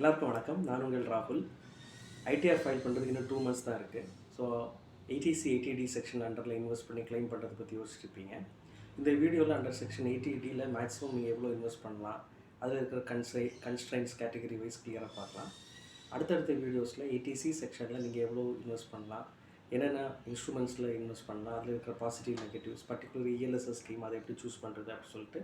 எல்லாருக்கும் வணக்கம். நான் உங்கள் ராகுல். ஐடிஆர் ஃபைல் பண்ணுறதுக்கு இன்னும் 2 months தான் இருக்குது. ஸோ ஏடிசி 80D செக்ஷன் அண்டரில் இன்வெஸ்ட் பண்ணி கிளைம் பண்ணுறதை பற்றி யோசிச்சுருப்பீங்க. இந்த வீடியோவில் அண்டர் செக்ஷன் 80Dயில் மேக்ஸிமம் நீங்கள் எவ்வளோ இன்வெஸ்ட் பண்ணலாம், அதில் இருக்கிற கன்ஸ்ட்ரைன்ஸ் கேட்டகரி வைஸ் கிளியராக பார்க்கலாம். அடுத்தடுத்த வீடியோஸில் ஏடிசி செக்ஷனில் நீங்கள் எவ்வளோ இன்வெஸ்ட் பண்ணலாம், என்னென்ன இன்ஸ்ட்ருமெண்ட்ஸில் இன்வெஸ்ட் பண்ணலாம், அதில் இருக்கிற positive negatives, particular ELSS scheme அதை எப்படி சூஸ் பண்ணுறது அப்படின்னு சொல்லிட்டு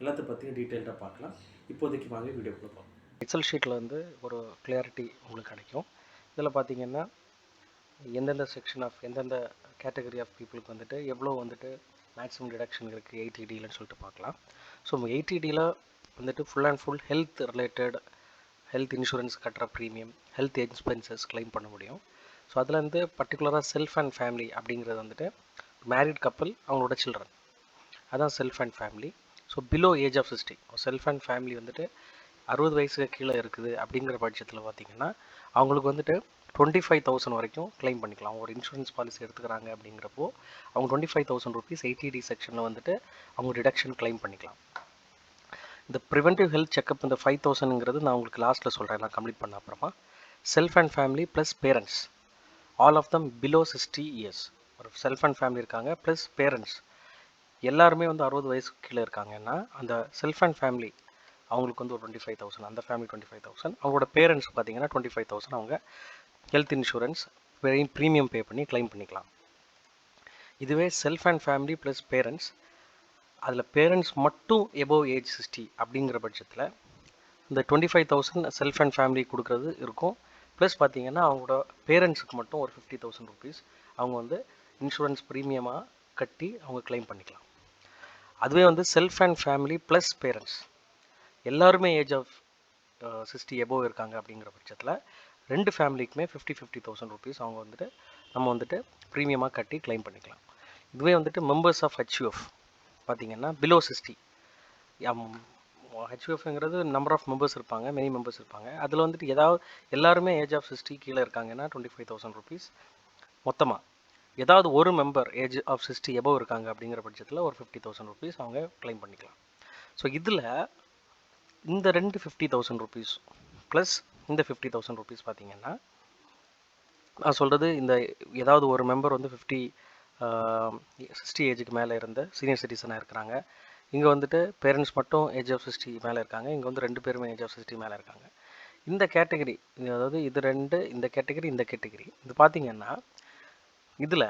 எல்லாத்த பற்றியும் டீட்டெயில்டாக பார்க்கலாம். இப்போதைக்கு வாங்க வீடியோக்குள்ளே போகலாம். எக்ஸல் ஷீட்டில் வந்து ஒரு கிளியாரிட்டி உங்களுக்கு கிடைக்கும். இதில் பார்த்தீங்கன்னா எந்தெந்த செக்ஷன் ஆஃப் எந்தெந்த கேட்டகரி ஆஃப் பீப்புளுக்கு வந்துட்டு எவ்வளோ வந்துட்டு மேக்ஸிமம் டிடக்ஷன் இருக்குது 80Dலன்னு சொல்லிட்டு பார்க்கலாம். ஸோ 80Dயில் வந்துட்டு full and full health related health insurance கட்டுற ப்ரீமியம், ஹெல்த் எக்ஸ்பென்சஸ் கிளைம் பண்ண முடியும். ஸோ அதில் வந்து பர்டிகுலராக செல்ஃப் அண்ட் ஃபேமிலி அப்படிங்கிறது வந்துட்டு மேரிட் கப்பல், அவங்களோட சில்ட்ரன், அதான் self and family. So below age of 60 self and family வந்துட்டு 60 வயசுக்கு கீழே இருக்குது அப்படிங்கிற பட்சத்தில் பார்த்தீங்கன்னா அவங்களுக்கு வந்துட்டு 25,000 வரைக்கும் கிளைம் பண்ணிக்கலாம். ஒரு இன்சூரன்ஸ் பாலிசி எடுத்துக்கிறாங்க அப்படிங்கிறப்போ அவங்க 25,000 ருபீஸ் 80D செக்ஷனில் வந்துட்டு அவங்க டிடக்ஷன் கிளைம் பண்ணிக்கலாம். இந்த ப்ரிவென்டிவ் ஹெல்த் செக்அப் இந்த 5,000ங்கிறது நான் உங்களுக்கு லாஸ்ட்டில் சொல்கிறேன், நான் கம்ப்ளீட் பண்ண அப்புறமா. Self and family plus parents, all of them below 60 years. ஒரு செல்ஃப் அண்ட் ஃபேமிலி இருக்காங்க ப்ளஸ் பேரண்ட்ஸ் எல்லாருமே வந்து 60 வயசுக்கு கீழே இருக்காங்கன்னா அந்த செல்ஃப் அண்ட் ஃபேமிலி அவங்களுக்கு வந்து ஒரு 25,000, அந்த ஃபேமிலி 25,000, அவங்களோட பேரண்ட்ஸ் பார்த்தீங்கன்னா 25,000 அவங்க ஹெல்த் இன்சூரன்ஸ் ப்ரீமியம் பே பண்ணி கிளைம் பண்ணிக்கலாம். இதுவே self and family plus parents, அதில் பேரண்ட்ஸ் மட்டும் எபோவ் ஏஜ் 60 அப்படிங்கிற பட்சத்தில் இந்த 25,000 செல்ஃப் அண்ட் ஃபேமிலி கொடுக்குறது இருக்கும். ப்ளஸ் பார்த்தீங்கன்னா அவங்களோட பேரண்ட்ஸுக்கு மட்டும் ஒரு 50,000 ருபீஸ் அவங்க வந்து இன்சூரன்ஸ் ப்ரீமியமாக கட்டி அவங்க கிளைம் பண்ணிக்கலாம். அதுவே வந்து self and family plus parents எல்லாருமே ஏஜ் ஆஃப் 60 எபோவ் இருக்காங்க அப்படிங்கிற பட்சத்தில் ரெண்டு ஃபேமிலிக்குமே 50,000 ருபீஸ் அவங்க வந்துட்டு நம்ம வந்துட்டு ப்ரீமியமாக கட்டி கிளைம் பண்ணிக்கலாம். இதுவே வந்துட்டு மெம்பர்ஸ் ஆஃப் ஹெச்யூஎஃப் பார்த்தீங்கன்னா பிலோ 60, ஹெச்யூஎஃப்ங்கிறது நம்பர் ஆஃப் மெம்பர்ஸ் இருப்பாங்க, மெனி மெம்பர்ஸ் இருப்பாங்க. அதில் வந்துட்டு எல்லாருமே ஏஜ் ஆஃப் 60 கீழே இருக்காங்கன்னா 25,000 ருபீஸ் மொத்தமாக. ஏதாவது ஒரு மெம்பர் ஏஜ் ஆஃப் 60 எபோவ் இருக்காங்க அப்படிங்கிற பட்சத்தில் ஒரு 50,000 ருபீஸ் அவங்க கிளைம் பண்ணிக்கலாம். ஸோ இதில் இந்த ரெண்டு 50,000 ருபீஸ் ப்ளஸ் இந்த 50,000 ருபீஸ் பார்த்தீங்கன்னா நான் சொல்கிறது இந்த ஏதாவது ஒரு மெம்பர் வந்து 60 ஏஜுக்கு மேலே இருந்த சீனியர் சிட்டிசனாக இருக்கிறாங்க. இங்கே வந்துட்டு பேரண்ட்ஸ் மட்டும் ஏஜ் ஆஃப் 60 மேலே இருக்காங்க. இங்கே வந்து ரெண்டு பேருமே ஏஜ் ஆஃப் 60 மேலே இருக்காங்க. இந்த கேட்டகரி, அதாவது இது ரெண்டு, இந்த கேட்டகரி இது பார்த்தீங்கன்னா இதில்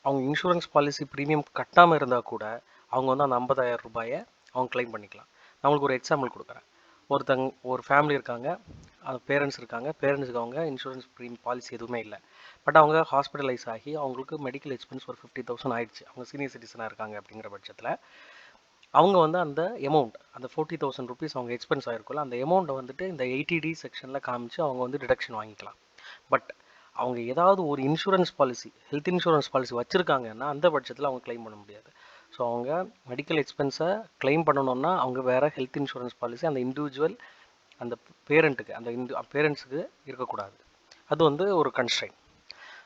அவங்க இன்சூரன்ஸ் பாலிசி ப்ரீமியம் கட்டாமல் இருந்தால் கூட அவங்க வந்து அந்த 50,000 ரூபாயை அவங்க கிளைம் பண்ணிக்கலாம். நான் உங்களுக்கு ஒரு எக்ஸாம்பிள் கொடுக்குறேன். ஒரு ஃபேமிலி இருக்காங்க, அது பேரண்ட்ஸ் இருக்காங்க. பேரண்ட்ஸுக்கு அவங்க இன்சூரன்ஸ் பாலிசி எதுவுமே இல்லை. பட் அவங்க ஹாஸ்பிட்டலைஸ் ஆகி அவங்களுக்கு மெடிக்கல் எக்ஸ்பென்ஸ் ஒரு 50,000 ஆயிடுச்சு. அவங்க சீனியர் சிட்டிசனாக இருக்காங்க அப்படிங்கிற பட்சத்தில் அவங்க வந்து அந்த அமௌண்ட், அந்த 40,000 ருபீஸ் அவங்க எக்ஸ்பென்ஸ் ஆகிருக்கும்ல, அந்த அமௌண்ட்டை வந்துட்டு இந்த 80D செக்ஷனில் காமிச்சு அவங்க வந்து டிடக்ஷன் வாங்கிக்கலாம். பட் அவங்க ஏதாவது ஒரு insurance policy, health insurance policy வச்சுருக்காங்கன்னா அந்த பட்சத்தில் அவங்க கிளைம் பண்ண முடியாது. ஸோ அவங்க மெடிக்கல் எக்ஸ்பென்ஸை கிளைம் பண்ணணுன்னா அவங்க வேறு ஹெல்த் இன்சூரன்ஸ் பாலிசி அந்த இண்டிவிஜுவல் அந்த பேரண்ட்டுக்கு, அந்த பேரண்ட்ஸுக்கு இருக்கக்கூடாது. அது வந்து ஒரு கன்ஸ்ட்ரைன்.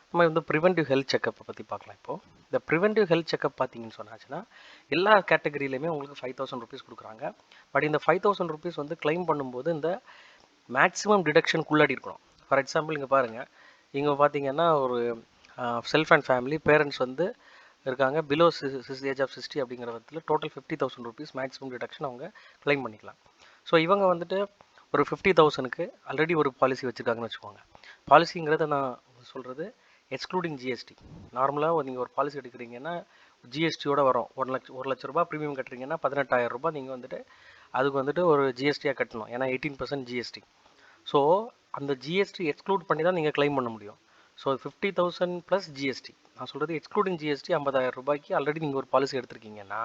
நம்ம வந்து ப்ரிவென்டிவ் ஹெல்த் செக்கப்பை பற்றி பார்க்கலாம். இப்போது இந்த ப்ரிவென்டிவ் ஹெல்த் செக்கப் பார்த்தீங்கன்னு சொன்னாச்சுன்னா எல்லா கேட்டகரியிலையுமே உங்களுக்கு 5,000 ருபீஸ் கொடுக்குறாங்க. பட் இந்த 5,000 ருபீஸ் வந்து கிளைம் பண்ணும்போது இந்த மேக்ஸிமம் டிடக்ஷனுக்குள்ளாடி இருக்கணும். ஃபார் எக்ஸாம்பிள் இங்கே பாருங்கள், இங்கே பார்த்தீங்கன்னா ஒரு செல்ஃப் அண்ட் ஃபேமிலி பேரண்ட்ஸ் வந்து இருக்காங்க பிலோ ஏஜ் ஆஃப் 60 அப்படிங்கிற விதத்தில் டோட்டல் 50,000 ருபீஸ் மேக்ஸிமம் டிடக்ஷன் அவங்க கிளைம் பண்ணிக்கலாம். ஸோ இவங்க வந்துட்டு ஒரு 50,000க்கு ஆல்ரெடி ஒரு பாலிசி வச்சுருக்காங்கன்னு வச்சுக்கோங்க. பாலிசிங்கிறத நான் சொல்கிறது எக்ஸ்க்ளூடிங் ஜிஎஸ்டி. நார்மலாக நீங்கள் ஒரு பாலிசி எடுக்கிறீங்கன்னா ஜிஎஸ்டியோட வரும். 1,00,000 ரூபா ப்ரீமியம் கட்டுறீங்கன்னா 18,000 ரூபாய் நீங்கள் வந்துட்டு அதுக்கு வந்துட்டு ஒரு ஜிஎஸ்டியாக கட்டணும். ஏன்னா 18% ஜிஎஸ்டி. ஸோ அந்த ஜிஎஸ்டி எக்ஸ்க்ளூட் பண்ணி தான் நீங்கள் கிளைம் பண்ண முடியும். ஸோ 50,000 ப்ளஸ் ஜிஎஸ்டி, நான் சொல்கிறது எக்ஸ்க்ளூடிங் ஜிஎஸ்டி 50,000 ரூபாய்க்கு ஆல்ரெடி நீங்கள் ஒரு பாலிசி எடுத்திருக்கீங்கன்னா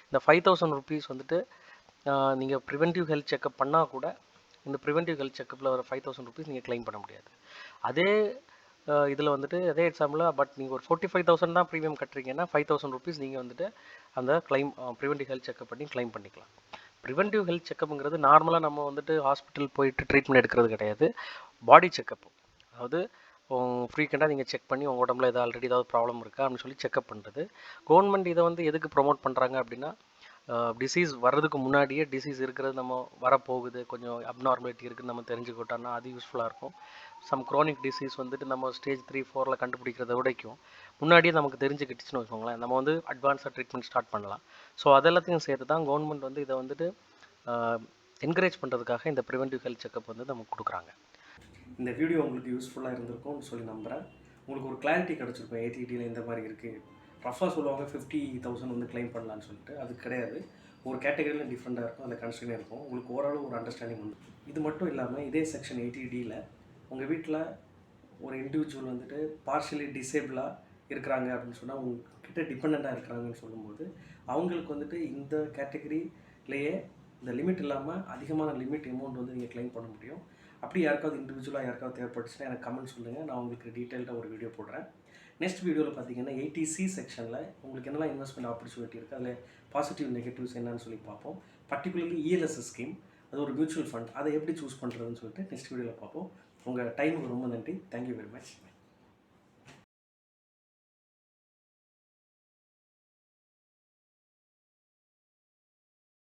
இந்த 5,000 ருபீஸ் வந்துட்டு நீங்கள் ப்ரிவென்டிவ் ஹெல்த் செக்கப் பண்ணால் கூட இந்த ப்ரிவென்டிவ் ஹெல்த் செக்கப்பில் ஒரு 5,000 ருபீஸ் நீங்கள் கிளைம் பண்ண முடியாது. அதே இதில் வந்துட்டு அதே எக்ஸாம்பிளாக பட் நீங்கள் ஒரு 45,000 தான் ப்ரீமியம் கட்டுறீங்கன்னா 5,000 ருபீஸ் நீங்கள் வந்துட்டு அந்த கிளைம் ப்ரிவென்டிவ் ஹெல்த் செக்கப் பண்ணி கிளைம் பண்ணிக்கலாம். ப்ரிவென்டிவ் ஹெல்த் செக்கப்புங்கிறது நார்மலாக நம்ம வந்துட்டு ஹாஸ்பிட்டல் போயிட்டு ட்ரீட்மெண்ட் எடுக்கிறது கிடையாது. பாடி செக்கப், அதாவது ஃப்ரீக்வெண்ட்டாக நீங்கள் செக் பண்ணி உங்கள் உடம்புல ஆல்ரெடி ஏதாவது ப்ராப்ளம் இருக்கா அப்படின்னு சொல்லி செக்அப் பண்ணுறது. கவர்மெண்ட் இதை வந்து எதுக்கு ப்ரொமோட் பண்ணுறாங்க அப்படின்னா டிசீஸ் வர்றதுக்கு முன்னாடியே டிசீஸ் இருக்கிறது நம்ம வரப்போகுது, கொஞ்சம் அப்நார்மலிட்டி இருக்குதுன்னு நம்ம தெரிஞ்சுக்கிட்டோம்னா அது யூஸ்ஃபுல்லாக இருக்கும். சம் க்ரானிக் டிசீஸ் வந்துட்டு நம்ம ஸ்டேஜ் 3 4ல் கண்டுபிடிக்கிறத விடைக்கும் முன்னாடியே நமக்கு தெரிஞ்சுக்கிட்டுச்சுன்னு வச்சுக்கோங்களேன், நம்ம வந்து அட்வான்ஸாக ட்ரீட்மெண்ட் ஸ்டார்ட் பண்ணலாம். ஸோ அதெல்லாத்தையும் சேர்த்து தான் கவர்மெண்ட் வந்து இதை வந்துட்டு என்கரேஜ் பண்ணுறதுக்காக இந்த ப்ரிவென்டிவ் ஹெல்த் செக்அப் வந்து நமக்கு கொடுக்குறாங்க. இந்த வீடியோ உங்களுக்கு யூஸ்ஃபுல்லாக இருந்திருக்கும்னு சொல்லி நம்புகிறேன். உங்களுக்கு ஒரு கிளாரிட்டி கிடச்சிருக்கும் ஏடிடியில் இந்த மாதிரி இருக்குது. ரஃபாக சொல்லுவாங்க 50,000 வந்து கிளைம் பண்ணலான்னு சொல்லிட்டு, அது கிடையாது. ஒரு கேட்டகரியில் டிஃப்ரெண்ட்டாக இருக்கும், அதில் கன்ஸ்ட்ரக்ஷன் இருக்கும். உங்களுக்கு ஓரளவு ஒரு அண்டர்ஸ்டாண்டிங் உண்டு. இது மட்டும் இல்லாமல் இதே செக்ஷன் 80Dயில் உங்கள் வீட்டில் ஒரு இண்டிவிஜுவல் வந்துட்டு பார்ஷியலி டிசேபிளாக இருக்கிறாங்க அப்படின்னு சொன்னால், உங்ககிட்ட டிபெண்ட்டாக இருக்கிறாங்கன்னு சொல்லும்போது அவங்களுக்கு வந்துட்டு இந்த கேட்டகரியிலேயே இந்த லிமிட் இல்லாமல் அதிகமான லிமிட் அமௌண்ட் வந்து நீங்கள் கிளைம் பண்ண முடியும். அப்படி யாருக்காவது இண்டிவிஜுவலாக யாருக்காவது தேவைப்பட்டுச்சுன்னா எனக்கு கமெண்ட் சொல்லுங்கள், நான் உங்களுக்கு டீட்டெயில்டாக ஒரு வீடியோ போடுறேன். நெக்ஸ்ட் வீடியோவில் பார்த்தீங்கன்னா 80C செக்ஷனில் உங்களுக்கு என்னெல்லாம் இன்வெஸ்ட்மெண்ட் ஆப்பர்ச்சுனிட்டி இருக்குது, அதில் பாசிட்டிவ் நெகட்டிவ்ஸ் என்னன்னு சொல்லி பார்ப்போம். பர்டிகுலர்லி இஎல்எஸ்எஸ் ஸ்கீம், அது ஒரு மியூச்சுவல் ஃபண்ட், அதை எப்படி சூஸ் பண்ணுறதுன்னு சொல்லிட்டு நெக்ஸ்ட் வீடியோவில் பார்ப்போம். உங்கள் டைமுக்கு ரொம்ப நன்றி. Thank you very much.